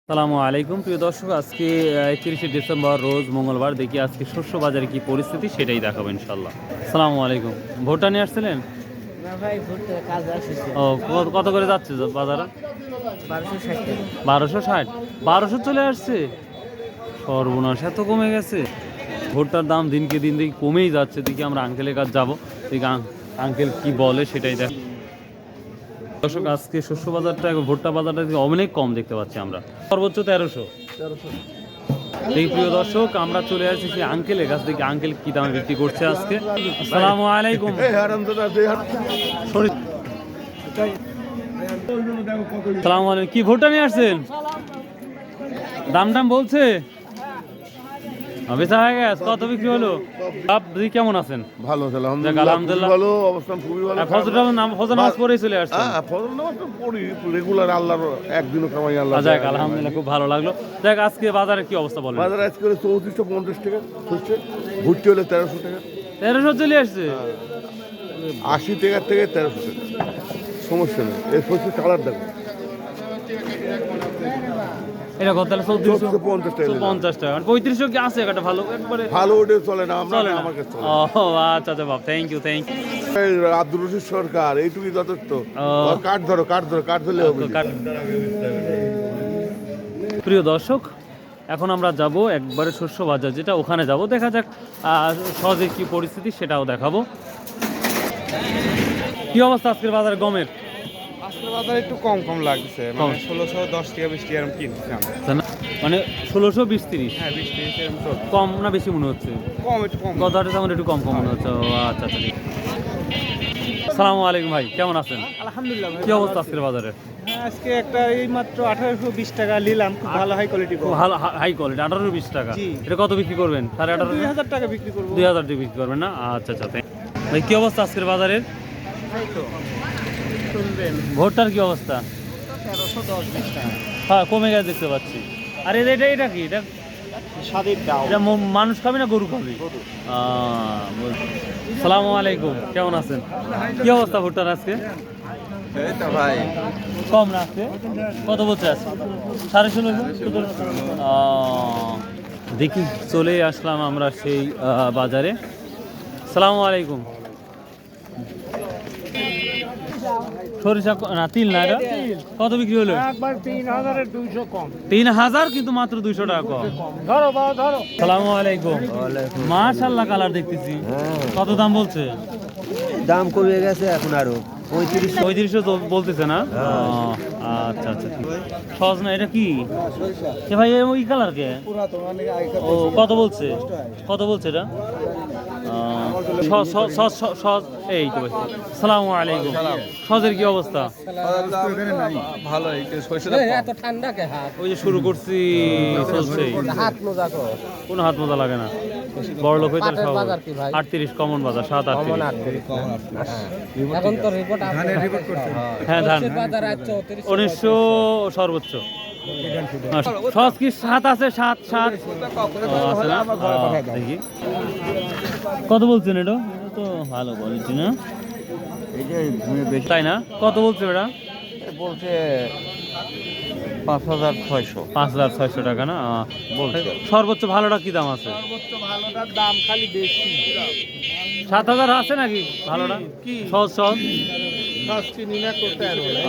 সালামু আলাইকুম প্রিয় দর্শক, আজকে 31শে ডিসেম্বর রোজ মঙ্গলবার। দেখি আজকে শস্য বাজারে কি পরিস্থিতি সেটাই দেখাবো ইনশাল্লাহ। সালামু আলাইকুম। ভুট্টা নিয়ে আসছিলেন? না ভাই, ভুট্টা কাজ আসছে। ও কত করে যাচ্ছে বাজারে? 1260 টাকা। 1260? 1200 চলে আসছে? সর্বনাশ, এত কমে গেছে। ভুট্টার দাম দিনকে দিন দেখি কমেই যাচ্ছে। দেখি আমরা আঙ্কেলের কাছে যাবো, দেখি আঙ্কেল কি বলে সেটাই দেখ। দর্শক, আজকে শস্য বাজারটা ভুট্টা বাজারটা অনেক কম দেখতে পাচ্ছি আমরা, সর্বোচ্চ 1300। এই প্রিয় দর্শক, আমরা চলে আসছি সেই আঙ্কেলের কাছ থেকে। আঙ্কেল কি দামে বিক্রি করছে আজকে? আসসালামু আলাইকুম। আসসালামু আলাইকুম। কি ভুট্টা নিয়ে আসছেন? দাম টাম বলছে? বেচা হয়ে গেছে? কত বিক্রি হলো? আপনি কেমন আছেন? ভালো, আলহামদুলিল্লাহ। ভালো, অবস্থান খুবই ভালো। ফজর নামাজ পড়েই চলে আসছে? ফজর নামাজ তো পড়ি রেগুলার, আল্লাহর একদিনও কামাই আল্লাহ। যাক, আলহামদুলিল্লাহ, খুব ভালো লাগলো। দেখ, আজকে বাজারে কি অবস্থা বলেন? বাজার আজকে 3450 টাকা হচ্ছে, ভুট্টি হলে 1300 টাকা। 1300 চলে আসছে? 80 টাকা থেকে 1300 টাকা, সমস্যা নেই। এর হচ্ছে কালার দেখো, এটা কত? 1450 টাকা। 50 টাকা। 3500 কি আছে একটা ভালো একবারে? ভালো ওটা চলে না, আমরা চলে না? আমার কাছে চলে। ও আচ্ছা আচ্ছা বাপ, থ্যাংক ইউ। এই আব্দুর রশিদ সরকার, এইটুকুই যথেষ্ট। ও। কাঠ ধরলে হবে। প্রিয় দর্শক, এখন আমরা যাব একবারে শস্য বাজার, যেটা ওখানে যাব, দেখা যাক সহজে কি পরিস্থিতি সেটাও দেখাবো। কি অবস্থা আজকের বাজারে গমের? আজকের বাজার একটু কম লাগছে, মানে 1610 টাকা 20 টাকা এরকম কিনছি আমরা। মানে 1620-30? হ্যাঁ, 20-30 এরকম চলছে। কম না বেশি মনে হচ্ছে? একটু কম। গত হাটে তেমন একটু কম মনে হচ্ছে। ও আচ্ছা আচ্ছা, ঠিক। সালামু আলাইকুম ভাই, কেমন আছেন? আলহামদুলিল্লাহ ভাই। কি অবস্থা আজকের বাজারে? হ্যাঁ, আজকে একটা এই মাত্র 1820 টাকা নিলাম, খুব ভালো হাই কোয়ালিটি। খুব ভালো হাই কোয়ালিটি, 1820 টাকা। জি। এটা কত বিক্রি করবেন? 18,500? 2000 টাকা বিক্রি করবো। 2000 টাকা বিক্রি করবেন না? আচ্ছা আচ্ছা, ভাই কি অবস্থা আজকের বাজারের? শুনবেন, ভোটটার কি অবস্থা? 1310-20 টাকা। হ্যাঁ, কমে গেছে দেখতে পাচ্ছি। আর এটা কি? এটা স্বাদের ডাল। এটা মানুষ খাবে না গরু খাবে? সালামু আলাইকুম, কেমন আছেন? কি অবস্থা ভুট্টার আজকে? এই তো ভাই, কম না আজকে? কত বলছে আজকে? 1650? দেখি, চলে আসলাম আমরা সেই বাজারে। সালামু আলাইকুম। সরিষা না, তিল না, এটা কত বিক্রি হলো? একবার 3200 কম। 3000, কিন্তু মাত্র 200 টাকা কম। ধরো বাবা, ধরো। সালামু আলাইকুম। মাশাআল্লাহ, কালার দেখতেছি। কত দাম বলছে? দাম কমে গেছে এখন আরো 3500 বলতেছে না? আচ্ছা আচ্ছা, সহজ না। এটা কি এ ভাই, ওই কালার কে? ও, কত বলছে? কত বলছে এটা? এই তো ভাই। সালামু আলাইকুম। সজের কি অবস্থা? ভালো, এত ঠান্ডা কে হাত ওই যে শুরু করছি, চলছে। হাত মোজা কর। কোনো হাত মোজা লাগে না, বড় লোক হইতে পাটের বাজার কি ভাই? 38 কমন বাজার, 7-38। এখন তো রিপোর্ট করছে। হ্যাঁ, ধান বাজার আছে 1900 সর্বোচ্চ। সস কি 7 আছে? 7 আছে না? দেখি কত বলছেন এটা? এটা তো ভালো কোয়ালিটি না, তাই না? কত বলছে এটা? বলছে 5600। 5600 টাকা না? সর্বোচ্চ ভালোটা কি দাম আছে? সর্বোচ্চ ভালোটার দাম খালি বেশি। 7000 আছে নাকি ভালোটা? কি সহজ সহজ। চিনি না করতে পারবো না।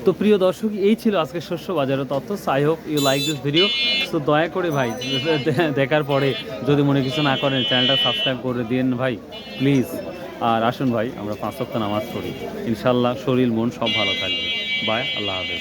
তো প্রিয় দর্শক, এই ছিল আজকে শস্য বাজারের তথ্য। I hope you like this video. তো দয়া করে ভাই, দেখার পরে যদি মনে কিছু না করেন, চ্যানেলটা সাবস্ক্রাইব করে দিন ভাই, প্লিজ। আর আসুন ভাই, আমরা 5 ওয়াক্ত নামাজ পড়ি, ইনশাল্লাহ শরীর মন সব ভালো থাকবে। বাই, আল্লাহ হাফেজ।